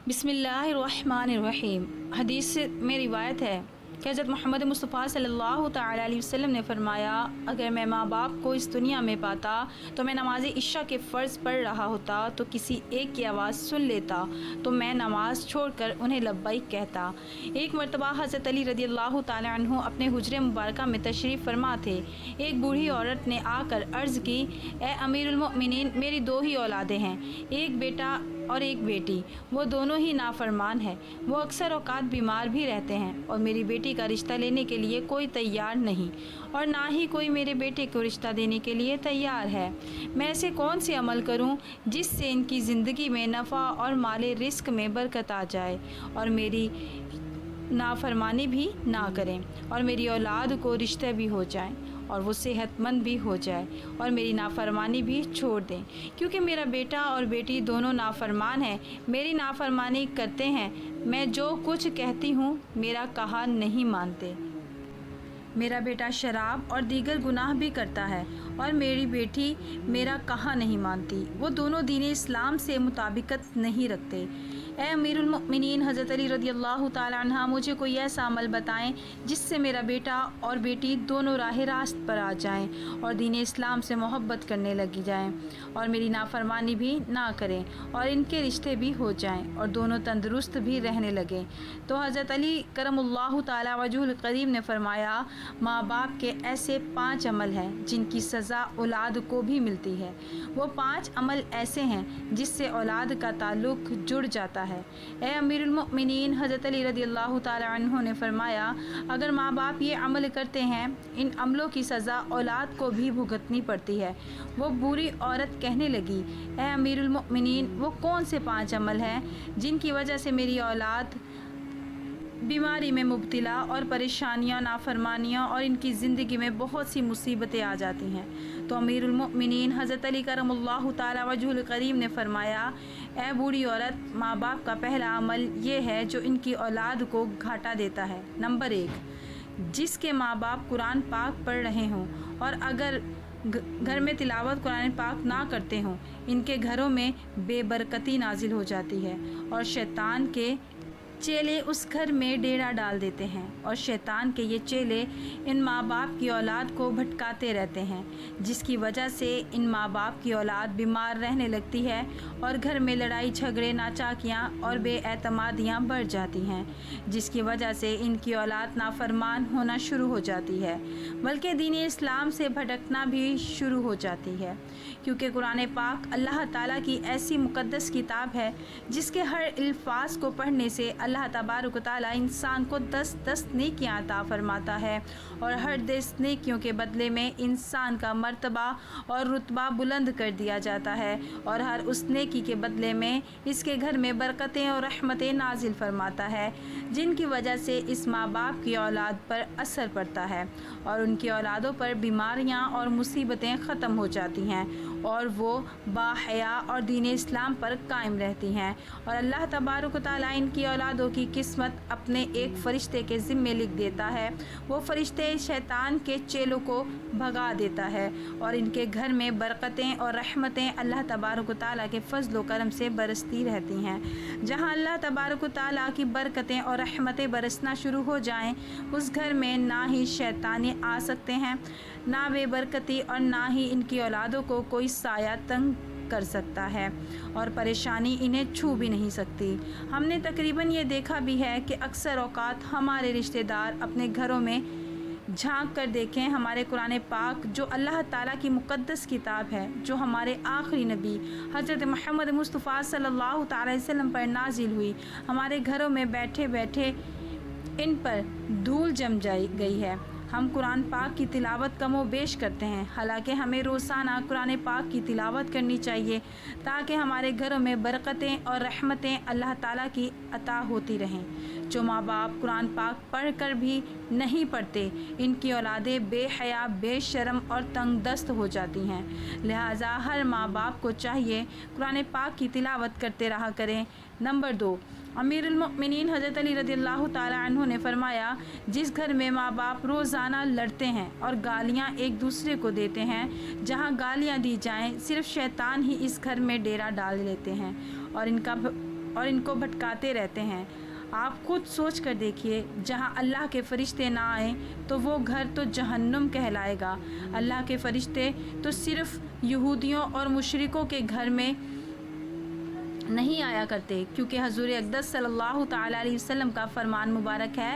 بسم اللہ الرحمن الرحیم۔ حدیث میں روایت ہے کہ حضرت محمد مصطفیٰ صلی اللہ تعالیٰ علیہ وسلم نے فرمایا، اگر میں ماں باپ کو اس دنیا میں پاتا تو میں نماز عشاء کے فرض پڑھ رہا ہوتا تو کسی ایک کی آواز سن لیتا تو میں نماز چھوڑ کر انہیں لبیک کہتا۔ ایک مرتبہ حضرت علی رضی اللہ تعالیٰ عنہ اپنے حجرے مبارکہ میں تشریف فرما تھے۔ ایک بوڑھی عورت نے آ کر عرض کی، اے امیر المؤمنین، میری 2 ہی اولادیں ہیں، ایک بیٹا اور ایک بیٹی، وہ دونوں ہی نافرمان ہیں، وہ اکثر اوقات بیمار بھی رہتے ہیں اور میری بیٹی کا رشتہ لینے کے لیے کوئی تیار نہیں اور نہ ہی کوئی میرے بیٹے کو رشتہ دینے کے لیے تیار ہے۔ میں ایسے کون سے عمل کروں جس سے ان کی زندگی میں نفع اور مال رزق میں برکت آ جائے اور میری نافرمانی بھی نہ کریں اور میری اولاد کو رشتے بھی ہو جائیں اور وہ صحت مند بھی ہو جائے اور میری نافرمانی بھی چھوڑ دیں، کیونکہ میرا بیٹا اور بیٹی دونوں نافرمان ہیں، میری نافرمانی کرتے ہیں، میں جو کچھ کہتی ہوں میرا کہا نہیں مانتے۔ میرا بیٹا شراب اور دیگر گناہ بھی کرتا ہے اور میری بیٹی میرا کہا نہیں مانتی، وہ دونوں دین اسلام سے مطابقت نہیں رکھتے۔ اے امیر المؤمنین حضرت علی رضی اللہ تعالیٰ عنہ، مجھے کوئی ایسا عمل بتائیں جس سے میرا بیٹا اور بیٹی دونوں راہ راست پر آ جائیں اور دین اسلام سے محبت کرنے لگی جائیں اور میری نافرمانی بھی نہ کریں اور ان کے رشتے بھی ہو جائیں اور دونوں تندرست بھی رہنے لگیں۔ تو حضرت علی کرم اللہ تعالیٰ وجہ الکریم نے فرمایا، ماں باپ کے ایسے 5 عمل ہیں جن کی سزا اولاد کو بھی ملتی ہے۔ وہ 5 عمل ایسے ہیں جس سے اولاد کا تعلق جڑ جاتا ہے۔ اے امیر المؤمنین حضرت علی رضی اللہ تعالیٰ عنہ نے فرمایا، اگر ماں باپ یہ عمل کرتے ہیں، ان عملوں کی سزا اولاد کو بھی بھگتنی پڑتی ہے۔ وہ بوڑھی عورت کہنے لگی، اے امیر المؤمنین، وہ کون سے 5 عمل ہیں جن کی وجہ سے میری اولاد بیماری میں مبتلا اور پریشانیاں، نافرمانیاں اور ان کی زندگی میں بہت سی مصیبتیں آ جاتی ہیں؟ تو امیر المؤمنین حضرت علی کرم اللہ تعالیٰ وجہ الکریم نے فرمایا، اے بوڑھی عورت، ماں باپ کا پہلا عمل یہ ہے جو ان کی اولاد کو گھاٹا دیتا ہے۔ نمبر 1، جس کے ماں باپ قرآن پاک پڑھ رہے ہوں اور اگر گھر میں تلاوت قرآن پاک نہ کرتے ہوں، ان کے گھروں میں بے برکتی نازل ہو جاتی ہے اور شیطان کے چیلے اس گھر میں ڈیرا ڈال دیتے ہیں اور شیطان کے یہ چیلے ان ماں باپ کی اولاد کو بھٹکاتے رہتے ہیں، جس کی وجہ سے ان ماں باپ کی اولاد بیمار رہنے لگتی ہے اور گھر میں لڑائی جھگڑے، ناچاکیاں اور بے اعتمادیاں بڑھ جاتی ہیں، جس کی وجہ سے ان کی اولاد نافرمان ہونا شروع ہو جاتی ہے، بلکہ دین اسلام سے بھٹکنا بھی شروع ہو جاتی ہے، کیونکہ قرآن پاک اللہ تعالیٰ کی ایسی مقدس کتاب ہے جس کے ہر الفاظ کو پڑھنے سے اللہ تبارک و تعالیٰ انسان کو 10 نیکیاں عطا فرماتا ہے اور ہر 10 نیکیوں کے بدلے میں انسان کا مرتبہ اور رتبہ بلند کر دیا جاتا ہے اور ہر اس نیکی کے بدلے میں اس کے گھر میں برکتیں اور رحمتیں نازل فرماتا ہے، جن کی وجہ سے اس ماں باپ کی اولاد پر اثر پڑتا ہے اور ان کی اولادوں پر بیماریاں اور مصیبتیں ختم ہو جاتی ہیں اور وہ باحیا اور دین اسلام پر قائم رہتی ہیں اور اللہ تبارک و تعالیٰ ان کی اولادوں کی قسمت اپنے ایک فرشتے کے ذمے لکھ دیتا ہے۔ وہ فرشتے شیطان کے چیلوں کو بھگا دیتا ہے اور ان کے گھر میں برکتیں اور رحمتیں اللہ تبارک و تعالیٰ کے فضل و کرم سے برستی رہتی ہیں۔ جہاں اللہ تبارک و تعالیٰ کی برکتیں اور رحمتیں برسنا شروع ہو جائیں، اس گھر میں نہ ہی شیطانے آ سکتے ہیں، نہ بے برکتی اور نہ ہی ان کی اولادوں کو کوئی سایہ تنگ کر سکتا ہے اور پریشانی انہیں چھو بھی نہیں سکتی۔ ہم نے تقریباً یہ دیکھا بھی ہے کہ اکثر اوقات ہمارے رشتہ دار اپنے گھروں میں جھانک کر دیکھیں، ہمارے قرآن پاک جو اللہ تعالیٰ کی مقدس کتاب ہے، جو ہمارے آخری نبی حضرت محمد مصطفیٰ صلی اللہ تعالیٰ علیہ وسلم پر نازل ہوئی، ہمارے گھروں میں بیٹھے بیٹھے ان پر دھول جم گئی ہے۔ ہم قرآن پاک کی تلاوت کم و بیش کرتے ہیں، حالانکہ ہمیں روزانہ قرآن پاک کی تلاوت کرنی چاہیے تاکہ ہمارے گھروں میں برکتیں اور رحمتیں اللہ تعالیٰ کی عطا ہوتی رہیں۔ جو ماں باپ قرآن پاک پڑھ کر بھی نہیں پڑھتے، ان کی اولادیں بے حیا، بے شرم اور تنگ دست ہو جاتی ہیں، لہٰذا ہر ماں باپ کو چاہیے قرآن پاک کی تلاوت کرتے رہا کریں۔ نمبر 2، امیر المؤمنین حضرت علی رضی اللہ تعالیٰ عنہ نے فرمایا، جس گھر میں ماں باپ روزانہ لڑتے ہیں اور گالیاں ایک دوسرے کو دیتے ہیں، جہاں گالیاں دی جائیں صرف شیطان ہی اس گھر میں ڈیرا ڈال لیتے ہیں اور ان کا اور ان کو بھٹکاتے رہتے ہیں۔ آپ خود سوچ کر دیکھیے، جہاں اللہ کے فرشتے نہ آئیں تو وہ گھر تو جہنم کہلائے گا۔ اللہ کے فرشتے تو صرف یہودیوں اور مشرکوں کے گھر میں نہیں آیا کرتے، کیونکہ حضور اقدس صلی اللہ تعالیٰ علیہ وسلم کا فرمان مبارک ہے،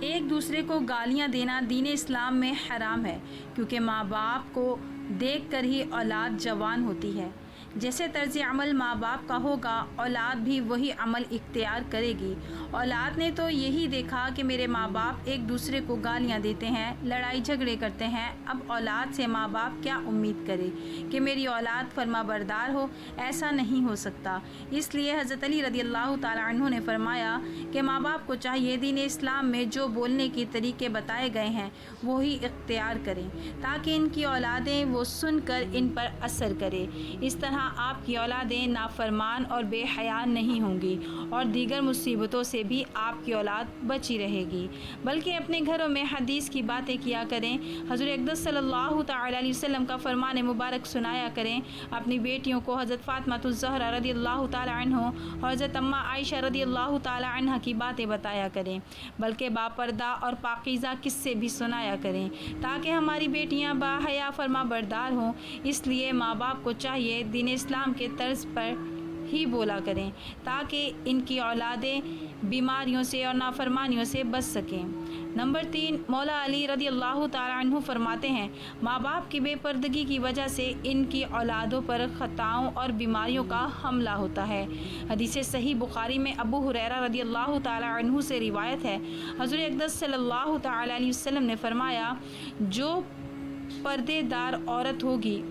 ایک دوسرے کو گالیاں دینا دین اسلام میں حرام ہے، کیونکہ ماں باپ کو دیکھ کر ہی اولاد جوان ہوتی ہے۔ جیسے طرز عمل ماں باپ کا ہوگا، اولاد بھی وہی عمل اختیار کرے گی۔ اولاد نے تو یہی دیکھا کہ میرے ماں باپ ایک دوسرے کو گالیاں دیتے ہیں، لڑائی جھگڑے کرتے ہیں، اب اولاد سے ماں باپ کیا امید کرے کہ میری اولاد فرما بردار ہو؟ ایسا نہیں ہو سکتا۔ اس لیے حضرت علی رضی اللہ تعالیٰ عنہ نے فرمایا کہ ماں باپ کو چاہیے دین اسلام میں جو بولنے کے طریقے بتائے گئے ہیں وہی اختیار کریں، تاکہ ان کی اولادیں وہ سن کر ان پر اثر کرے۔ اس طرح آپ کی اولادیں نافرمان اور بے حیا نہیں ہوں گی، اور دیگر مصیبتوں سے بھی آپ کی اولاد بچی رہے گی، بلکہ اپنے گھروں میں حدیث کی باتیں کیا کریں، حضور اقدس صلی اللہ تعالیٰ علیہ وسلم کا فرمان مبارک سنایا کریں، اپنی بیٹیوں کو حضرت فاطمہ الزہرا رضی اللہ تعالیٰ عنہ اور حضرت اماں عائشہ رضی اللہ تعالیٰ عنہ کی باتیں بتایا کریں، بلکہ باپردہ اور پاکیزہ قصے بھی سنایا کریں، تاکہ ہماری بیٹیاں باحیا فرما بردار ہوں۔ اس لیے ماں باپ کو چاہیے دین اسلام کے طرز پر ہی بولا کریں، تاکہ ان کی اولادیں بیماریوں سے اور نافرمانیوں سے بچ سکیں۔ نمبر 3، مولا علی رضی اللہ تعالیٰ عنہ فرماتے ہیں، ماں باپ کی بے پردگی کی وجہ سے ان کی اولادوں پر خطاؤں اور بیماریوں کا حملہ ہوتا ہے۔ حدیث صحیح بخاری میں ابو ہریرہ رضی اللہ تعالیٰ عنہ سے روایت ہے، حضور اقدس صلی اللہ تعالیٰ علیہ وسلم نے فرمایا، جو پردے دار عورت ہوگی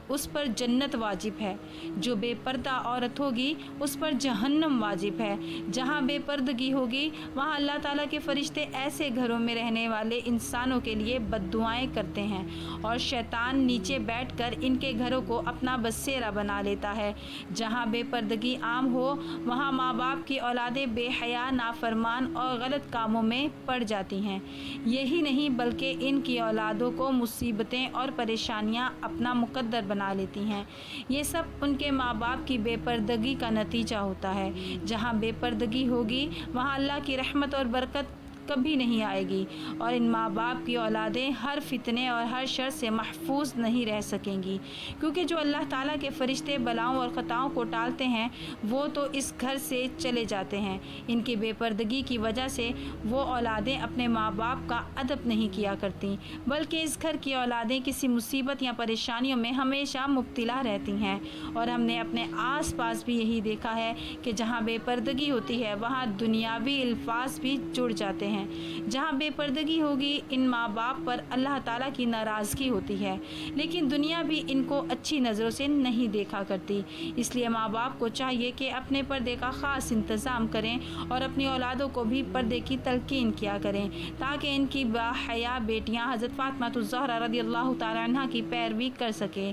اس پر جنت واجب ہے، جو بے پردہ عورت ہوگی اس پر جہنم واجب ہے۔ جہاں بے پردگی ہوگی وہاں اللہ تعالیٰ کے فرشتے ایسے گھروں میں رہنے والے انسانوں کے لیے بد دعائیں کرتے ہیں، اور شیطان نیچے بیٹھ کر ان کے گھروں کو اپنا بسیرا بنا لیتا ہے۔ جہاں بے پردگی عام ہو وہاں ماں باپ کی اولادیں بے حیا، نافرمان اور غلط کاموں میں پڑ جاتی ہیں۔ یہی نہیں بلکہ ان کی اولادوں کو مصیبتیں اور پریشانیاں اپنا مقدر بنا لیتی ہیں۔ یہ سب ان کے ماں باپ کی بے پردگی کا نتیجہ ہوتا ہے۔ جہاں بے پردگی ہوگی وہاں اللہ کی رحمت اور برکت کبھی نہیں آئے گی، اور ان ماں باپ کی اولادیں ہر فتنے اور ہر شر سے محفوظ نہیں رہ سکیں گی، کیونکہ جو اللہ تعالیٰ کے فرشتے بلاؤں اور خطاؤں کو ٹالتے ہیں وہ تو اس گھر سے چلے جاتے ہیں۔ ان کی بے پردگی کی وجہ سے وہ اولادیں اپنے ماں باپ کا ادب نہیں کیا کرتی، بلکہ اس گھر کی اولادیں کسی مصیبت یا پریشانیوں میں ہمیشہ مبتلا رہتی ہیں۔ اور ہم نے اپنے آس پاس بھی یہی دیکھا ہے کہ جہاں بے پردگی ہوتی ہے وہاں دنیاوی الفاظ بھی جڑ جاتے ہیں۔ جہاں بے پردگی ہوگی ان ماں باپ پر اللہ تعالیٰ کی ناراضگی ہوتی ہے، لیکن دنیا بھی ان کو اچھی نظروں سے نہیں دیکھا کرتی۔ اس لیے ماں باپ کو چاہیے کہ اپنے پردے کا خاص انتظام کریں اور اپنی اولادوں کو بھی پردے کی تلقین کیا کریں، تاکہ ان کی باحیا بیٹیاں حضرت فاطمہ الزہرا رضی اللہ تعالیٰ عنہ کی پیروی کر سکیں۔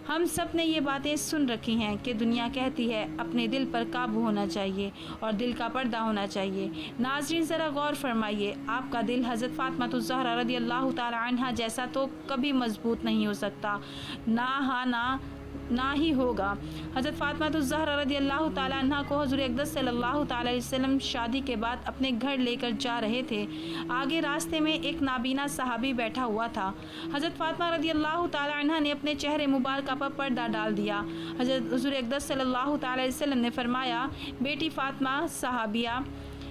ہم سب نے یہ باتیں سن رکھی ہیں کہ دنیا کہتی ہے اپنے دل پر قابو ہونا چاہیے اور دل کا پردہ ہونا چاہیے۔ ناظرین ذرا غور فرمائیے، آپ کا دل حضرت فاطمہ الزہرا رضی اللہ تعالی عنہا جیسا تو کبھی مضبوط نہیں ہو سکتا، نہ ہی ہوگا۔ حضرت فاطمہ الزہرا رضی اللہ تعالیٰ عنہ کو حضور اقدس صلی اللہ تعالیٰ علیہ وسلم شادی کے بعد اپنے گھر لے کر جا رہے تھے۔ آگے راستے میں ایک نابینا صحابی بیٹھا ہوا تھا۔ حضرت فاطمہ رضی اللہ تعالیٰ عنہ نے اپنے چہرے مبارکہ پر پردہ ڈال دیا۔ حضور اقدس صلی اللہ تعالیٰ علیہ وسلم نے فرمایا، بیٹی فاطمہ صحابیہ،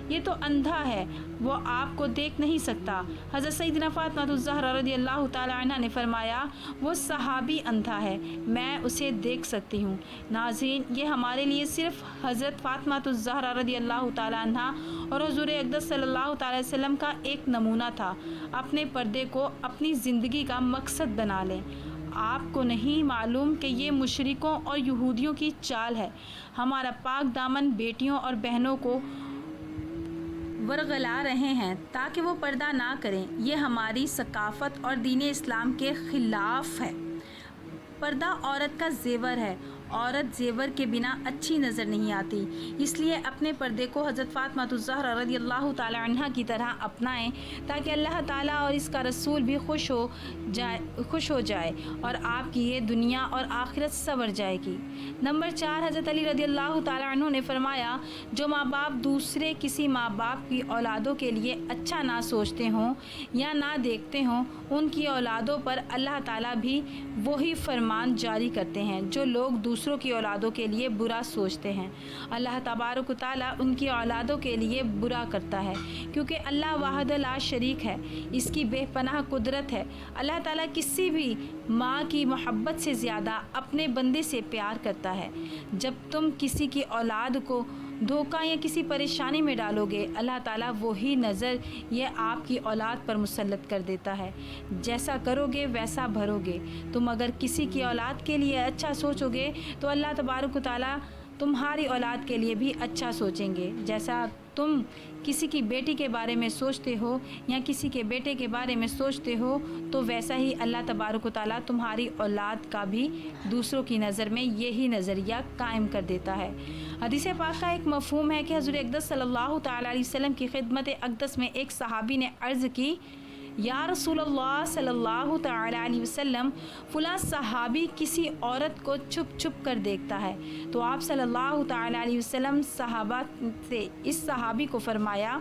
یہ تو اندھا ہے، وہ آپ کو دیکھ نہیں سکتا۔ حضرت سیدنا فاطمہ الزہرا رضی اللہ تعالیٰ عنہ نے فرمایا، وہ صحابی اندھا ہے، میں اسے دیکھ سکتی ہوں۔ ناظرین، یہ ہمارے لیے صرف حضرت فاطمہ الزہرا رضی اللہ تعالیٰ عنہ اور حضور اقدس صلی اللہ تعالیٰ وسلم کا ایک نمونہ تھا۔ اپنے پردے کو اپنی زندگی کا مقصد بنا لیں۔ آپ کو نہیں معلوم کہ یہ مشرکوں اور یہودیوں کی چال ہے۔ ہمارا پاک دامن بیٹیوں اور بہنوں کو ورغلا رہے ہیں تاکہ وہ پردہ نہ کریں۔ یہ ہماری ثقافت اور دین اسلام کے خلاف ہے۔ پردہ عورت کا زیور ہے عورت زیور کے بنا اچھی نظر نہیں آتی، اس لیے اپنے پردے کو حضرت فاطمہ الزہرا رضی اللہ تعالی عنہا کی طرح اپنائیں تاکہ اللہ تعالیٰ اور اس کا رسول بھی خوش ہو جائے اور آپ کی یہ دنیا اور آخرت سنور جائے گی۔ نمبر 4، حضرت علی رضی اللہ تعالی عنہ نے فرمایا، جو ماں باپ دوسرے کسی ماں باپ کی اولادوں کے لیے اچھا نہ سوچتے ہوں یا نہ دیکھتے ہوں، ان کی اولادوں پر اللہ تعالیٰ بھی وہی فرمان جاری کرتے ہیں جو لوگ دوسروں کی اولادوں کے لیے برا سوچتے ہیں۔ اللہ تبارک و تعالیٰ ان کی اولادوں کے لیے برا کرتا ہے، کیونکہ اللہ واحد لا شریک ہے، اس کی بے پناہ قدرت ہے۔ اللہ تعالیٰ کسی بھی ماں کی محبت سے زیادہ اپنے بندے سے پیار کرتا ہے۔ جب تم کسی کی اولاد کو دھوکہ یا کسی پریشانی میں ڈالو گے، اللہ تعالیٰ وہی نظر یہ آپ کی اولاد پر مسلط کر دیتا ہے۔ جیسا کرو گے ویسا بھرو گے۔ تم اگر کسی کی اولاد کے لیے اچھا سوچو گے تو اللہ تبارک و تعالیٰ تمہاری اولاد کے لیے بھی اچھا سوچیں گے۔ جیسا تم کسی کی بیٹی کے بارے میں سوچتے ہو یا کسی کے بیٹے کے بارے میں سوچتے ہو تو ویسا ہی اللہ تبارک و تعالیٰ تمہاری اولاد کا بھی دوسروں کی نظر میں یہی نظریہ قائم کر دیتا ہے۔ حدیث پاک کا ایک مفہوم ہے کہ حضور اقدس صلی اللہ تعالیٰ علیہ وسلم کی خدمت اقدس میں ایک صحابی نے عرض کی، یا رسول اللہ صلی اللہ تعالیٰ علیہ وسلم، فلاں صحابی کسی عورت کو چھپ چھپ کر دیکھتا ہے۔ تو آپ صلی اللہ تعالیٰ علیہ وسلم صحابہ سے اس صحابی کو فرمایا،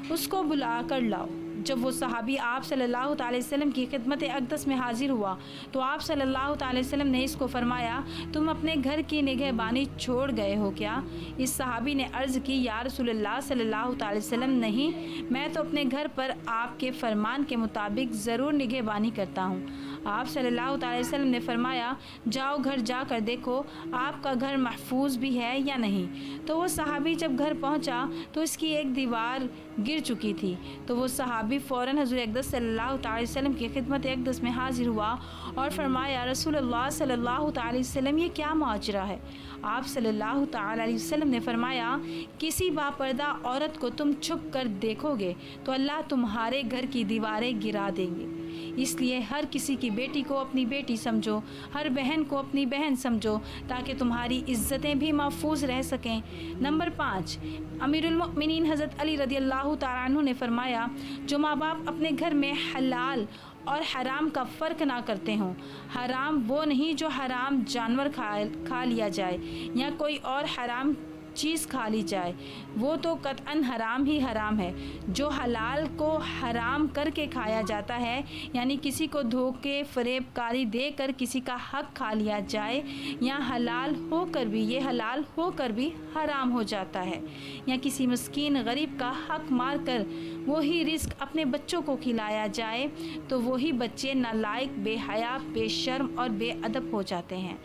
اس کو بلا کر لاؤ۔ جب وہ صحابی آپ صلی اللہ تعالی وسلم کی خدمت اقدس میں حاضر ہوا تو آپ صلی اللہ تعالی وسلم نے اس کو فرمایا، تم اپنے گھر کی نگہبانی چھوڑ گئے ہو کیا؟ اس صحابی نے عرض کی، یا رسول اللہ صلی اللہ تعالی وسلم، نہیں، میں تو اپنے گھر پر آپ کے فرمان کے مطابق ضرور نگہبانی کرتا ہوں۔ آپ صلی اللہ تعالی وسلم نے فرمایا، جاؤ گھر جا کر دیکھو آپ کا گھر محفوظ بھی ہے یا نہیں۔ تو وہ صحابی جب گھر پہنچا تو اس کی ایک دیوار گر چکی تھی۔ تو وہ صحابی فوراً حضور اقدس صلی اللہ تعالی وسلم کی خدمت اقدس میں حاضر ہوا اور فرمایا، رسول اللہ صلی اللہ تعالی وسلم، یہ کیا ماجرا ہے؟ آپ صلی اللہ تعالی علیہ وسلم نے فرمایا، کسی باپردہ عورت کو تم چھپ کر دیکھو گے تو اللہ تمہارے گھر کی دیواریں گرا دیں گے۔ اس لیے ہر کسی کی بیٹی کو اپنی بیٹی سمجھو، ہر بہن کو اپنی بہن سمجھو، تاکہ تمہاری عزتیں بھی محفوظ رہ سکیں۔ نمبر 5، امیر المؤمنین حضرت علی رضی اللہ تعالیٰ عنہ نے فرمایا، جو ماں باپ اپنے گھر میں حلال اور حرام کا فرق نہ کرتے ہوں، حرام وہ نہیں جو حرام جانور کھا لیا جائے یا کوئی اور حرام چیز کھا لی جائے، وہ تو قطعاً حرام ہی حرام ہے۔ جو حلال کو حرام کر کے کھایا جاتا ہے، یعنی کسی کو دھوکے فریب کاری دے کر کسی کا حق کھا لیا جائے، یا حلال ہو کر بھی یہ حلال ہو کر بھی حرام ہو جاتا ہے، یا کسی مسکین غریب کا حق مار کر وہی رزق اپنے بچوں کو کھلایا جائے، تو وہی بچے نالائق، بے حیا، بے شرم اور بے ادب ہو جاتے ہیں۔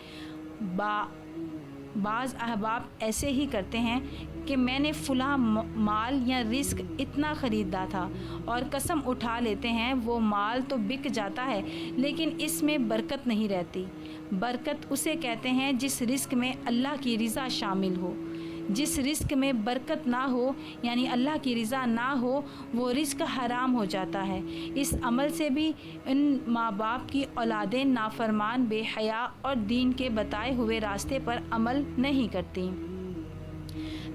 بعض احباب ایسے ہی کرتے ہیں کہ میں نے فلاں مال یا رزق اتنا خریدا تھا، اور قسم اٹھا لیتے ہیں وہ مال تو بک جاتا ہے لیکن اس میں برکت نہیں رہتی۔ برکت اسے کہتے ہیں جس رزق میں اللہ کی رضا شامل ہو۔ جس رزق میں برکت نہ ہو، یعنی اللہ کی رضا نہ ہو، وہ رزق حرام ہو جاتا ہے۔ اس عمل سے بھی ان ماں باپ کی اولادیں نافرمان، بے حیا اور دین کے بتائے ہوئے راستے پر عمل نہیں کرتی۔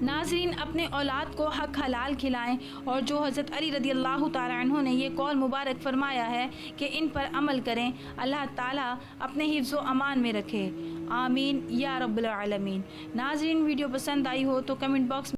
ناظرین، اپنے اولاد کو حق حلال کھلائیں، اور جو حضرت علی رضی اللہ تعالیٰ عنہ نے یہ قول مبارک فرمایا ہے کہ ان پر عمل کریں، اللہ تعالیٰ اپنے حفظ و امان میں رکھے۔ آمین یا رب العالمین۔ ناظرین، ویڈیو پسند آئی ہو تو کمنٹ باکس